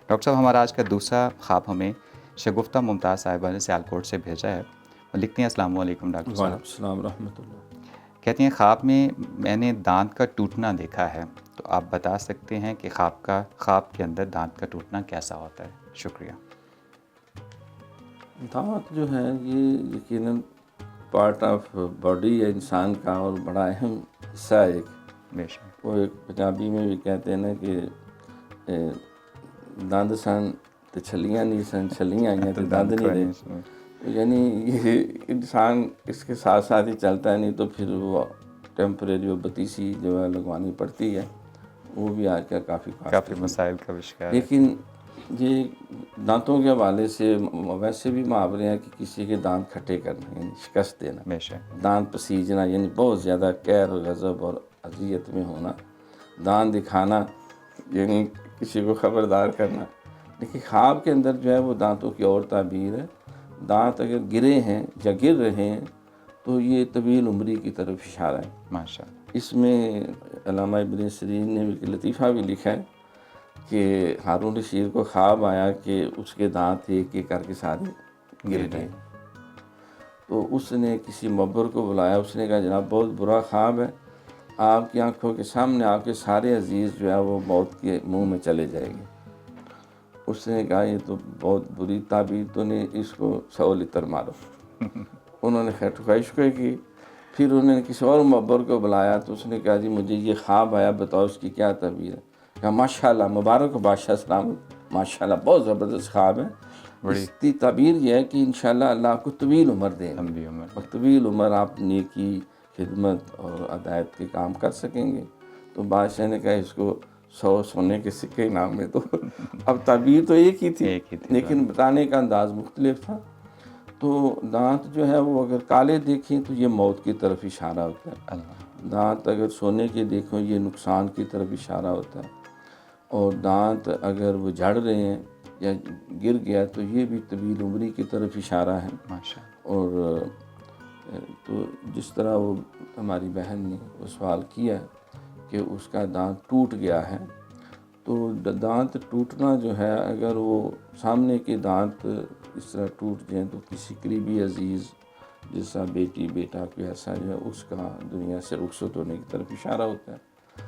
Doctor صاحب ہمارا آج کا دوسرا خواب ہمیں شگفتہ ممتاز صاحبہ نے سیالکوٹ سے بھیجا ہے. وہ لکھتے ہیں السلام علیکم ڈاکٹر صاحب. وعلیکم السلام ورحمۃ اللہ. کہتے ہیں خواب میں نے دانت کا ٹوٹنا دیکھا ہے، تو آپ بتا سکتے ہیں کہ خواب کے اندر دانت کا ٹوٹنا کیسا ہوتا ہے؟ شکریہ. دانت جو ہے یہ یقیناً پارٹ آف باڈی ہے انسان کا، اور بڑا اہم حصہ ہے ایک. بے شک. وہ ایک پنجابی میں بھی کہتے ہیں نا کہ دند سن تو چھلیاں نہیں سن، چھلیاں آئیں تو دند نہیں رہے. یعنی یہ انسان اس کے ساتھ ساتھ ہی چلتا ہے، نہیں تو پھر وہ ٹیمپریری بتیسی جو ہے لگوانی پڑتی ہے، وہ بھی آج کل کافی مسائل کا بھی شکار ہے. لیکن یہ دانتوں کے حوالے سے ویسے بھی محاورے ہیں کہ کسی کے دانت کھٹے کرنا، یعنی شکست دینا، بے شک. دانت پسیجنا، یعنی بہت زیادہ قہر و غضب اور اذیت میں ہونا، دانت دکھانا یعنی کسی کو خبردار کرنا. لیکن خواب کے اندر جو ہے وہ دانتوں کی اور تعبیر ہے. دانت اگر گرے ہیں یا گر رہے ہیں تو یہ طویل عمری کی طرف اشارہ ہے. ماشاء اللہ. اس میں علامہ ابن سیرین نے ایک لطیفہ بھی لکھا ہے کہ ہارون رشید کو خواب آیا کہ اس کے دانت ایک ایک کر کے سارے گر گئے. تو اس نے کسی مبر کو بلایا، اس نے کہا جناب بہت برا خواب ہے، آپ کی آنکھوں کے سامنے آپ کے سارے عزیز جو ہے وہ موت کے منہ میں چلے جائیں گے. اس نے کہا یہ تو بہت بری تعبیر، تو نے اس کو 100 لیٹر مارو. انہوں نے خواہش کی. پھر انہوں نے کسی اور مبر کو بلایا، تو اس نے کہا جی مجھے یہ خواب آیا، بتاؤ اس کی کیا تعبیر ہے. کہا ماشاء اللہ، مبارک ہو بادشاہ سلامت، ماشاء اللہ بہت زبردست خواب ہے. اس کی تعبیر یہ ہے کہ انشاءاللہ اللہ آپ کو طویل عمر دیں گے، اور طویل عمر آپ نیکی، خدمت اور ہدایت کے کام کر سکیں گے. تو بادشاہ نے کہا اس کو 100 سونے کے سکے انعام میں دو. اب تعبیر تو ایک ہی تھی لیکن بتانے کا انداز مختلف تھا. تو دانت جو ہے وہ اگر کالے دیکھیں تو یہ موت کی طرف اشارہ ہوتا ہے. دانت اگر سونے کے دیکھو یہ نقصان کی طرف اشارہ ہوتا ہے. اور دانت اگر وہ جھڑ رہے ہیں یا گر گیا تو یہ بھی طویل عمری کی طرف اشارہ ہے. اور تو جس طرح وہ ہماری بہن نے وہ سوال کیا کہ اس کا دانت ٹوٹ گیا ہے، تو دانت ٹوٹنا جو ہے اگر وہ سامنے کے دانت اس طرح ٹوٹ جائیں تو کسی قریبی عزیز جیسا بیٹی بیٹا کوئی ایسا جو ہے اس کا دنیا سے رخصت ہونے کی طرف اشارہ ہوتا ہے،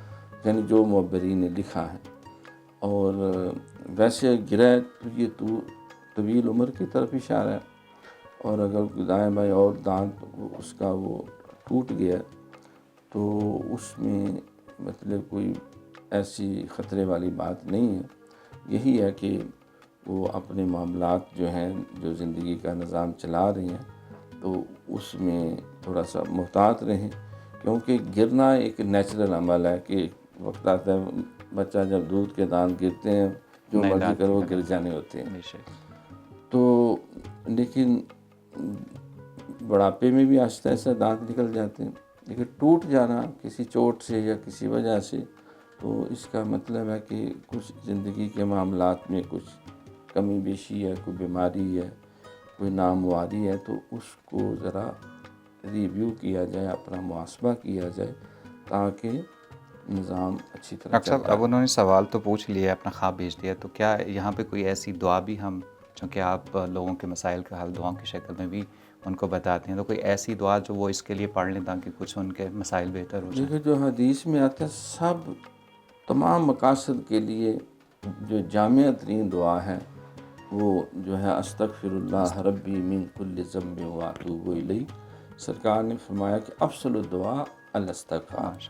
یعنی جو معبرین نے لکھا ہے. اور ویسے گرا تو یہ طویل عمر کی طرف اشارہ ہے. اور اگر دائیں بائیں اور دانت اس کا وہ ٹوٹ گیا تو اس میں مطلب کوئی ایسی خطرے والی بات نہیں ہے. یہی ہے کہ وہ اپنے معاملات جو ہیں، جو زندگی کا نظام چلا رہی ہیں، تو اس میں تھوڑا سا محتاط رہیں، کیونکہ گرنا ایک نیچرل عمل ہے کہ وقت آتا ہے بچہ جب دودھ کے دانت گرتے ہیں جو مرضی کرو وہ گر جانے ہوتے ہیں. تو لیکن بڑھاپے میں بھی آہستہ آہستہ دانت نکل جاتے ہیں. لیکن ٹوٹ جانا کسی چوٹ سے یا کسی وجہ سے، تو اس کا مطلب ہے کہ کچھ زندگی کے معاملات میں کچھ کمی بیشی ہے، کوئی بیماری ہے، کوئی نامواری ہے، تو اس کو ذرا ریویو کیا جائے، اپنا محاسبہ کیا جائے تاکہ نظام اچھی طرح ڈاکٹر صاحب اب انہوں نے سوال تو پوچھ لیا، اپنا خواب بھیج دیا، تو کیا یہاں پہ کوئی ایسی دعا بھی ہم، چونکہ آپ لوگوں کے مسائل کا حل دعاؤں کی شکل میں بھی ان کو بتاتے ہیں، تو کوئی ایسی دعا جو وہ اس کے لیے پڑھ لیں تاکہ کچھ ان کے مسائل بہتر ہو جائیں؟ دیکھیں جو حدیث میں آتا ہے تمام مقاصد کے لیے جو جامع ترین دعا ہے وہ جو ہے استغفر اللہ ربی من کل ذنب واتوب الیہ. سرکار نے فرمایا کہ افضل الدعاء الاستغفار.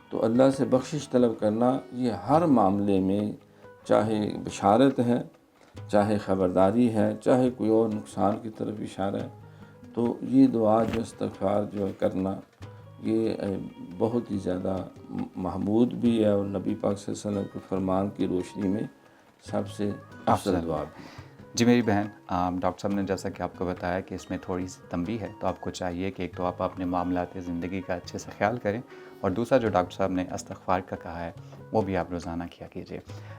تو اللہ سے بخشش طلب کرنا یہ ہر معاملے میں، چاہے بشارت ہے، چاہے خبرداری ہے، چاہے کوئی اور نقصان کی طرف اشارہ ہے، تو یہ دعا جو استغفار جو کرنا یہ بہت ہی زیادہ محمود بھی ہے، اور نبی پاک صلی اللہ علیہ وسلم کے فرمان کی روشنی میں سب سے افضل دعا بھی. جی میری بہن، ڈاکٹر صاحب نے جیسا کہ آپ کو بتایا کہ اس میں تھوڑی سی تنبیہ ہے، تو آپ کو چاہیے کہ ایک تو آپ اپنے معاملات زندگی کا اچھے سے خیال کریں، اور دوسرا جو ڈاکٹر صاحب نے استغفار کا کہا ہے وہ بھی آپ روزانہ کیا کیجیے.